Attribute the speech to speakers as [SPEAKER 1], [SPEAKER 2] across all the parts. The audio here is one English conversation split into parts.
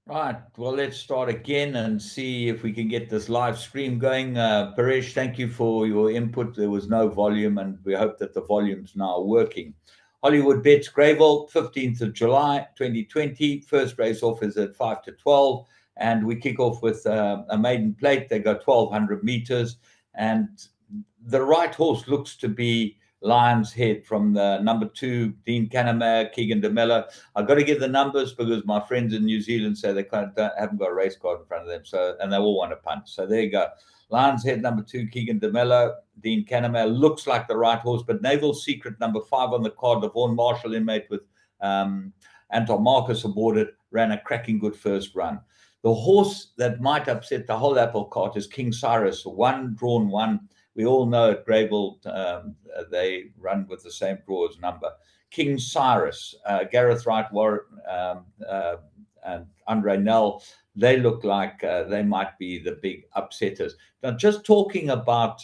[SPEAKER 1] Right. Well, let's start again and see if we can get this live stream going. Paresh, thank you for your input. There was no volume, and we hope that the volume's now working. Hollywood Bets Greyville, 15th of July, 2020. First race off is at 5 to 12. And we kick off with a maiden plate. They go 1,200 meters. And the right horse looks to be Lion's Head from the number 2, Dean Canamere, Keegan DeMello. I've got to give the numbers because my friends in New Zealand say they haven't got a race card in front of them, and they all want to punt. So there you go. Lion's Head, number 2, Keegan DeMello. Dean Canamere looks like the right horse, but Naval Secret, number 5 on the card, the Vaughan Marshall inmate with Anton Marcus aboard it, ran a cracking good first run. The horse that might upset the whole apple cart is King Cyrus, one drawn one. We all know at Greyville they run with the same draw as number. King Cyrus, Gareth Wright, Warren, and Andre Nell, they look like they might be the big upsetters. Now, just talking about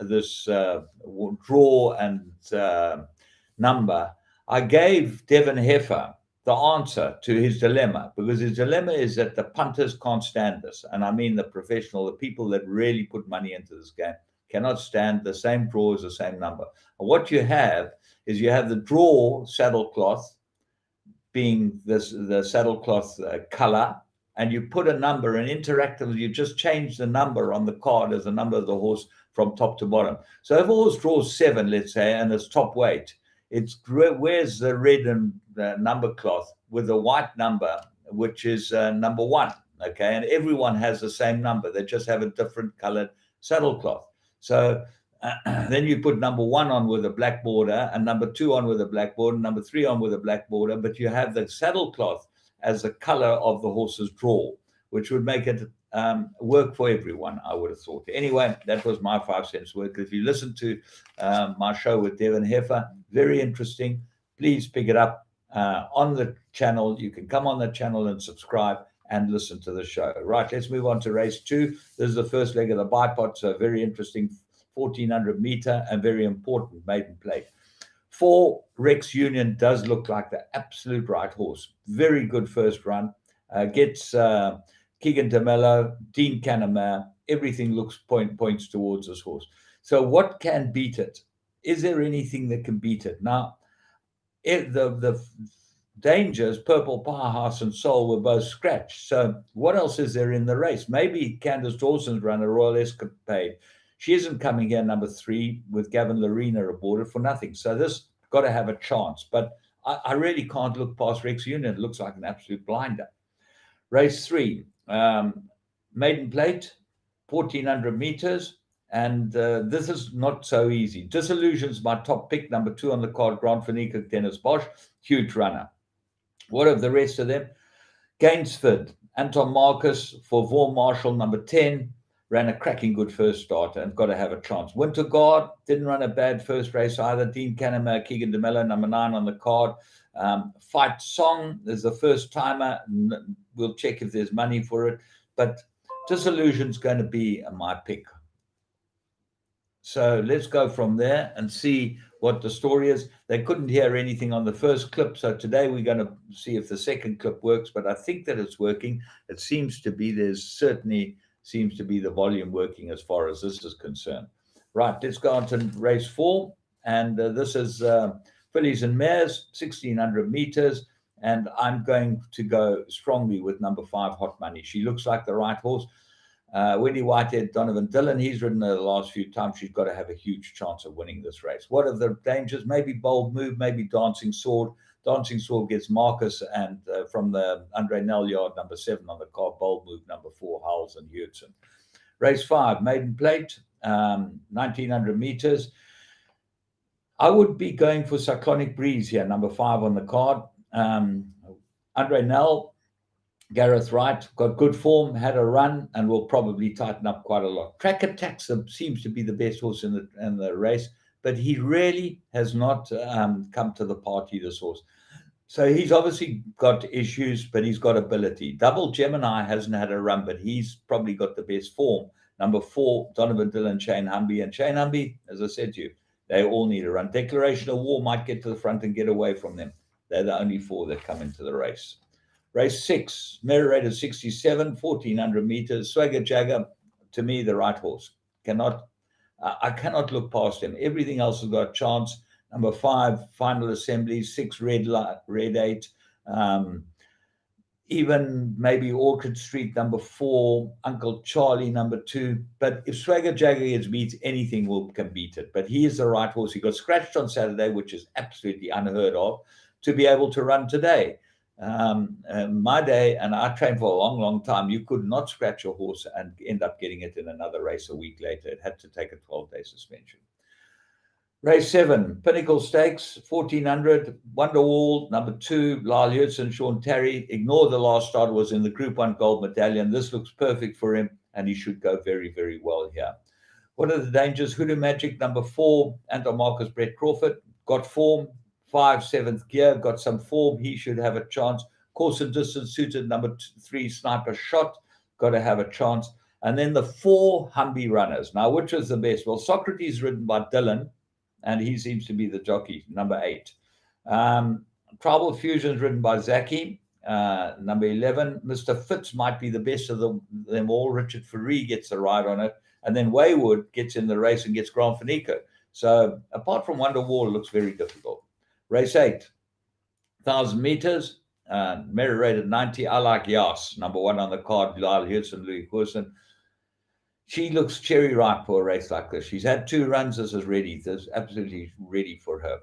[SPEAKER 1] this draw and number, I gave Devin Heifer the answer to his dilemma, because his dilemma is that the punters can't stand this. And I mean the professional, the people that really put money into this game, cannot stand the same draw as the same number. And what you have is you have the draw saddlecloth being the saddlecloth color, and you put a number, and interactively you just change the number on the card as the number of the horse from top to bottom. So if a horse draws 7, let's say, and it's top weight, it's wears the red and number cloth with a white number, which is number 1. Okay, and everyone has the same number. They just have a different colored saddlecloth. So then you put number 1 on with a black border, and number 2 on with a black border, and number 3 on with a black border, but you have the saddlecloth as the color of the horse's draw, which would make it work for everyone, I would have thought. Anyway, that was my 5 cents worth. If you listen to my show with Devin Heifer, very interesting. Please pick it up on the channel. You can come on the channel and subscribe and listen to the show. Right, let's move on to race 2. This is the first leg of the bipod, so very interesting, 1,400 meter and very important maiden plate. 4, Rex Union does look like the absolute right horse. Very good first run. Gets Keegan DeMello, Dean Canamere. Everything looks points towards this horse. So what can beat it? Is there anything that can beat it? Now, the dangers, Purple Powerhouse and Soul, were both scratched. So what else is there in the race? Maybe Candace Dawson's run a Royal Escapade. She isn't coming here, number 3, with Gavin Lorena aboard it for nothing. So this got to have a chance. But I really can't look past Rex Union. It looks like an absolute blinder. Race 3, maiden plate, 1,400 meters. And this is not so easy. Disillusion's my top pick, number 2 on the card, Grand Fanica, Dennis Bosch, huge runner. What of the rest of them? Gainsford, Anton Marcus for Vaughan Marshall, number 10, ran a cracking good first start and got to have a chance. Winter Guard didn't run a bad first race either. Dean Canamere, Keegan DeMello, number 9 on the card. Fight Song is the first timer. We'll check if there's money for it. But Disillusion's going to be my pick. So let's go from there and see what the story is. They couldn't hear anything on the first clip, so today we're going to see if the second clip works, but I think that it's working. It seems to be, certainly seems to be the volume working as far as this is concerned. Right, let's go on to race 4, and this is fillies and mares, 1,600 meters, and I'm going to go strongly with number 5, Hot Money. She looks like the right horse. Wendy Whitehead, Donovan Dillon, he's ridden her the last few times. She's got to have a huge chance of winning this race. What are the dangers? Maybe Bold Move, maybe Dancing Sword. Dancing Sword gets Marcus, and from the Andre Nell yard, number 7 on the card, Bold Move, number 4, Howells and Hudson. Race 5, maiden plate, 1,900 meters. I would be going for Cyclonic Breeze here, number 5 on the card. Andre Nell, Gareth Wright, got good form, had a run, and will probably tighten up quite a lot. Track Attack seems to be the best horse in the race, but he really has not come to the party, this horse. So he's obviously got issues, but he's got ability. Double Gemini hasn't had a run, but he's probably got the best form. Number 4, Donovan Dillon, Shane Humby. And Shane Humby, as I said to you, they all need a run. Declaration of War might get to the front and get away from them. They're the only 4 that come into the race. Race 6, merit rated 67, 1400 meters. Swagger Jagger, to me, the right horse. I cannot look past him. Everything else has got a chance. Number 5, Final Assembly. 6, Red 8. Even maybe Orchard Street, number 4, Uncle Charlie, number 2. But if Swagger Jagger gets beat, anything can beat it. But he is the right horse. He got scratched on Saturday, which is absolutely unheard of, to be able to run today. My day, and I trained for a long, long time, you could not scratch a horse and end up getting it in another race a week later. It had to take a 12-day suspension. Race 7, Pinnacle Stakes, 1400, Wonderwall, number 2, Lyle Hudson, Sean Terry. Ignore the last start, was in the Group 1 gold medallion. This looks perfect for him, and he should go very, very well here. What are the dangers? Hoodoo Magic, number 4, Anton Marcus, Brett Crawford, got form, 5, 7th gear, got some form. He should have a chance. Course and distance suited, number 3, Sniper Shot, got to have a chance. And then the 4 Humvee runners. Now, which was the best? Well, Socrates, ridden by Dylan, and he seems to be the jockey, number 8. Tribal Fusions, ridden by Zaki, number 11. Mr. Fitz might be the best of them all. Richard Faree gets a ride on it. And then Waywood gets in the race and gets Grand Finico. So apart from Wonderwall, it looks very difficult. Race 8, 1,000 meters, merit rated 90. I like Yas, number 1 on the card, Lyle Hudson, Louis Corson. She looks cherry ripe for a race like this. She's had 2 runs. This is ready. This is absolutely ready for her.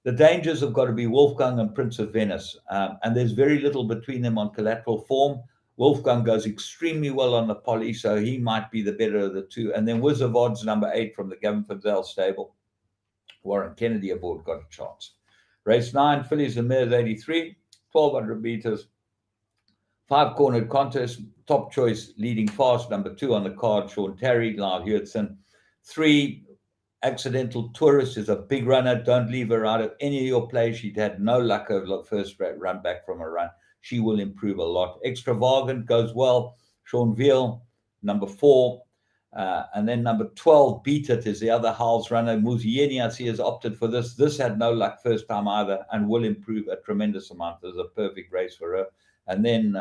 [SPEAKER 1] The dangers have got to be Wolfgang and Prince of Venice. And there's very little between them on collateral form. Wolfgang goes extremely well on the poly, so he might be the better of the 2. And then Wizard of Odds, number 8 from the Gavin Fidel stable. Warren Kennedy aboard, got a chance. Race 9, Fillies and Mares 83, 1,200 meters. 5-cornered contest, top choice, leading fast, number 2 on the card, Sean Terry, Lyle Hudson. 3, Accidental Tourist is a big runner. Don't leave her out of any of your plays. She'd had no luck over the first run back from a run. She will improve a lot. Extravagant goes well. Sean Veal, number 4. And then number 12, Beat It, is the other Howls runner. Muzieni, I see, has opted for this. This had no luck first time either and will improve a tremendous amount. There's a perfect race for her. And then,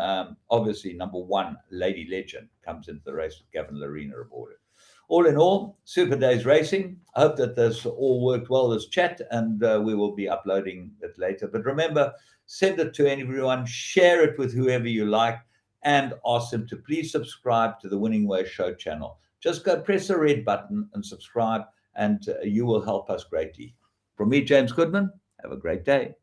[SPEAKER 1] obviously, number 1, Lady Legend, comes into the race with Gavin Larena aboard it. All in all, Super Days Racing. I hope that this all worked well, this chat, and we will be uploading it later. But remember, send it to everyone, share it with whoever you like, and ask them to please subscribe to the Winning Way Show channel. Just go press the red button and subscribe, and you will help us greatly. From me, James Goodman, have a great day.